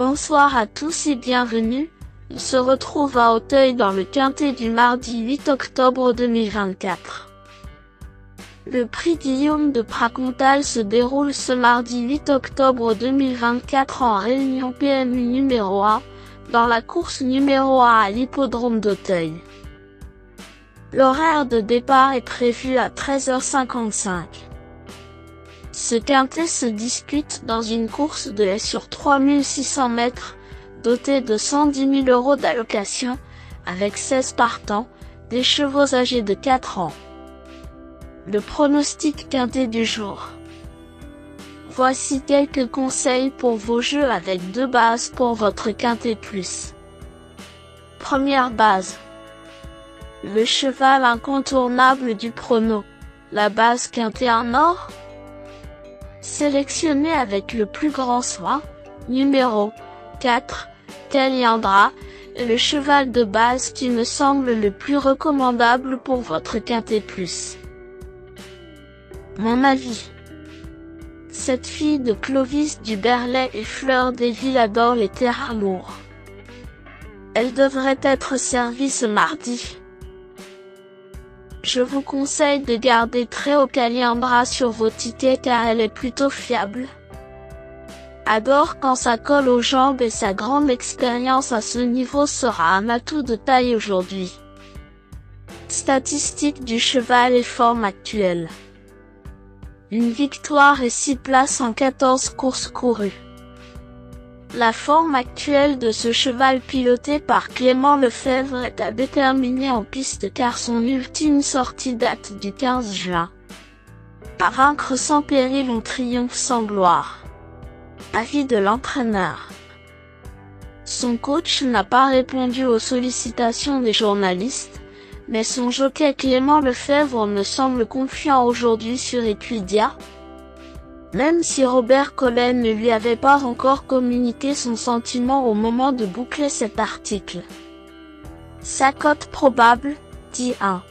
Bonsoir à tous et bienvenue. On se retrouve à Auteuil dans le quintet du mardi 8 octobre 2024. Le prix Guillaume de Pracontal se déroule ce mardi 8 octobre 2024 en réunion PMU numéro 1, dans la course numéro 1 à l'hippodrome d'Auteuil. L'horaire de départ est prévu à 13h55. Ce quintet se dispute dans une course de haies sur 3600 mètres, dotée de 110 000 € d'allocation, avec 16 partants, des chevaux âgés de 4 ans. Le pronostic quintet du jour. Voici quelques conseils pour vos jeux avec 2 bases pour votre quintet plus. Première base. Le cheval incontournable du prono. La base quintet en or. Sélectionné avec le plus grand soin, numéro 4, Caliandra, le cheval de base qui me semble le plus recommandable pour votre quintet plus. Mon avis. Cette fille de Clovis du Berlay et Fleur des Villes adore les terrains lourds. Elle devrait être servie ce mardi. Je vous conseille de garder très haut Caliandra sur vos tickets car elle est plutôt fiable. Adore quand ça colle aux jambes et sa grande expérience à ce niveau sera un atout de taille aujourd'hui. Statistiques du cheval et forme actuelle. Une victoire et 6 places en 14 courses courues. La forme actuelle de ce cheval piloté par Clément Lefebvre est à déterminer en piste car son ultime sortie date du 15 juin. À vaincre sans péril on triomphe sans gloire. Avis de l'entraîneur. Son coach n'a pas répondu aux sollicitations des journalistes, mais son jockey Clément Lefebvre me semble confiant aujourd'hui sur Equidia. Même si Robert Collet ne lui avait pas encore communiqué son sentiment au moment de boucler cet article. Sa cote probable, 10-1.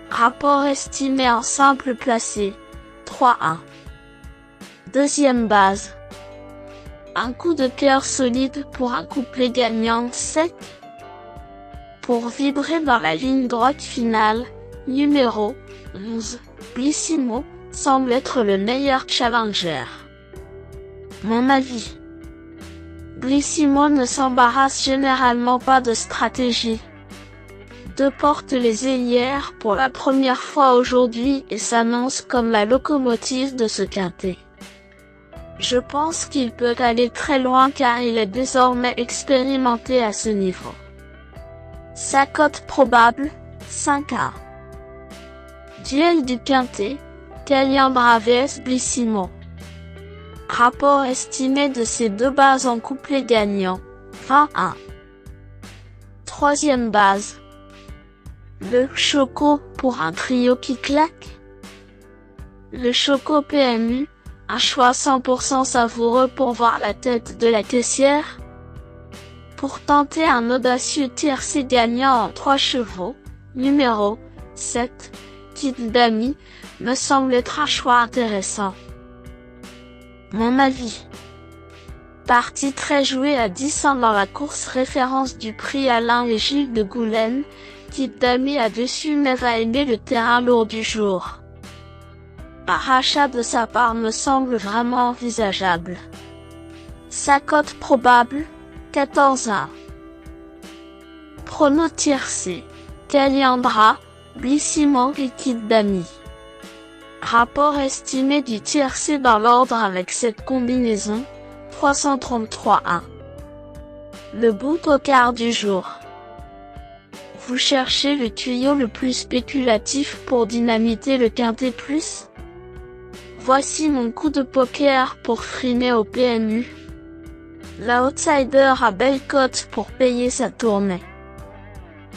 Rapport estimé en simple placé, 3-1. Deuxième base. Un coup de cœur solide pour un couplet gagnant sec. Pour vibrer dans la ligne droite finale, numéro 11, Blissimo, semble être le meilleur challenger. Mon avis. Blissimo ne s'embarrasse généralement pas de stratégie. 2 porte les ailières pour la première fois aujourd'hui et s'annonce comme la locomotive de ce quintet. Je pense qu'il peut aller très loin car il est désormais expérimenté à ce niveau. Sa cote probable, 5-1. Duel du quintet, Caliandra vs Blissimo. Rapport estimé de ces 2 bases en couplet gagnant, 20-1. Troisième base. Le Choco pour un trio qui claque. Le Choco PMU, un choix 100% savoureux pour voir la tête de la caissière. Pour tenter un audacieux tiercé gagnant en 3 chevaux, numéro 7, Kid Dami, me semble être un choix intéressant. Mon avis. Partie très jouée à 10 ans dans la course référence du prix Alain et Gilles de Goulaine, Kid Dami a dessus mais va aimer le terrain lourd du jour. Un rachat de sa part me semble vraiment envisageable. Sa cote probable, 14-1. Prono tiercé, Caliandra, Blissimo et Kid Dami. Rapport estimé du tiercé dans l'ordre avec cette combinaison, 333-1. Le bout au quart du jour. Vous cherchez le tuyau le plus spéculatif pour dynamiter le quintet plus? Voici mon coup de poker pour frimer au PMU. L'outsider a belle cote pour payer sa tournée.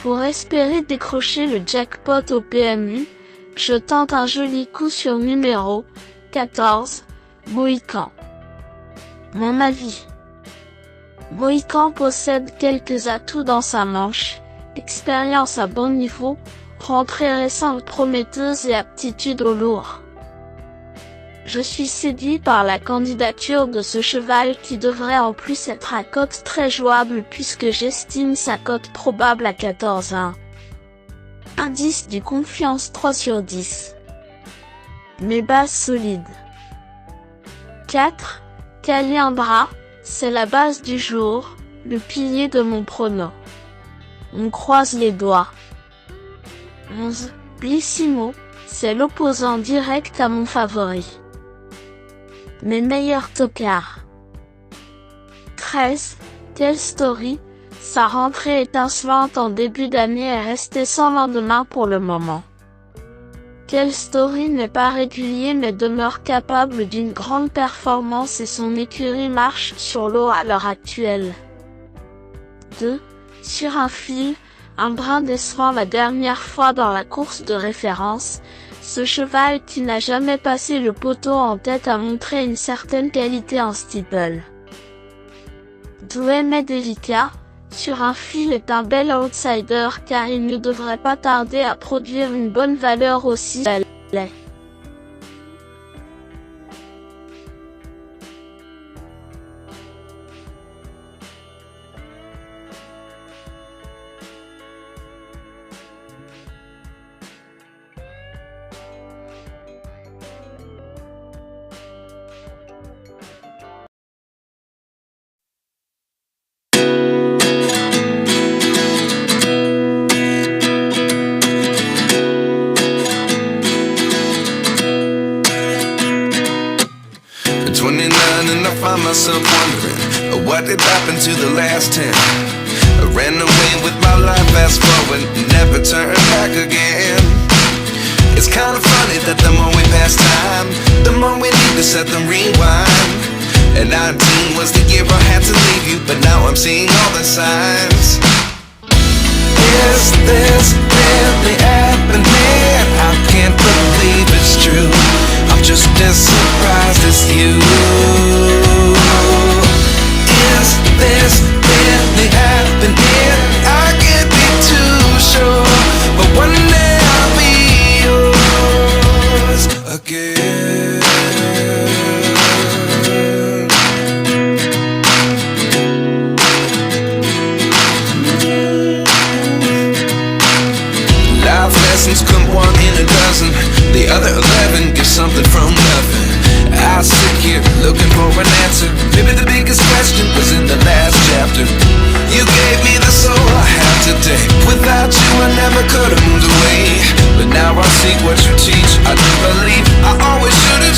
Pour espérer décrocher le jackpot au PMU, je tente un joli coup sur numéro 14, Mohican. Mon avis. Mohican possède quelques atouts dans sa manche, expérience à bon niveau, rentrée récente prometteuse et aptitude au lourd. Je suis séduit par la candidature de ce cheval qui devrait en plus être à cote très jouable puisque j'estime sa cote probable à 14-1. Indice du confiance 3/10. Mes bases solides. 4. Caliendra, c'est la base du jour, le pilier de mon prono. On croise les doigts. 11. Blissimo, c'est l'opposant direct à mon favori. Mes meilleurs tocards. 13. Tell Story, sa rentrée étincelante en début d'année est restée sans lendemain pour le moment. Tell Story n'est pas régulier mais demeure capable d'une grande performance et son écurie marche sur l'eau à l'heure actuelle. 2. Sur un fil, un brin décevant la dernière fois dans la course de référence, ce cheval qui n'a jamais passé le poteau en tête a montré une certaine qualité en steeple. Doué mais délicat, sur un fil est un bel outsider car il ne devrait pas tarder à produire une bonne valeur aussi. And I find myself wondering what did happen to the last 10. I ran away with my life, fast forward, never turn back again. It's kind of funny that the more we pass time, the more we need to set them rewind. And 19 was the year I had to leave you, but now I'm seeing all the signs. Is this really happening? I can't believe it's true. I'm just as surprised as you. Is this really happening? I can't be too sure, but one day I'll be yours again. Life lessons come one in a dozen. The other 11 give something from nothing. I sit here looking for an answer. Maybe the biggest question was in the last chapter. You gave me the soul I have today. Without you I never could have moved away. But now I see what you teach. I do believe I always should have